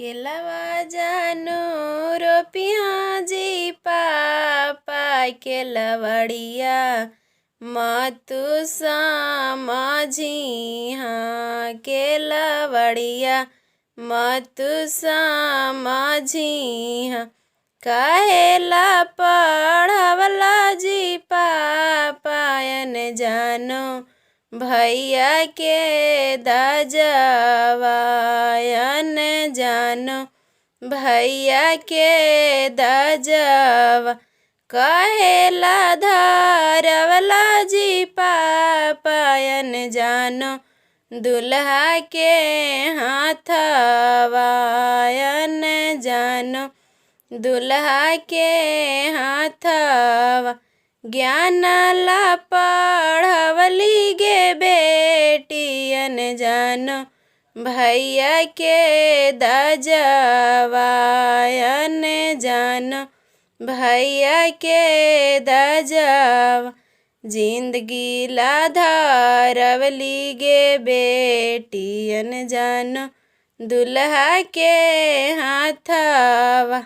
केलवा जानो रोपिया जी पापा केलवड़िया मतु समझी हाँ केलवड़िया मतु समझी हाँ कहेला पढ़वला जी पापायन जानो भैया के दजवायन जानो भैया के दजवा कहेला धरवला जी पापायन जानो दुल्हा के हाथवायन जानो दुल्हा के हाथवा ज्ञान ला पढ़वली गे बेटियन जानो भैया के दजवायन जानो भैया के दजवा जिंदगी ला धरवली गे बेटियन जानो दुल्हा के हाथवा।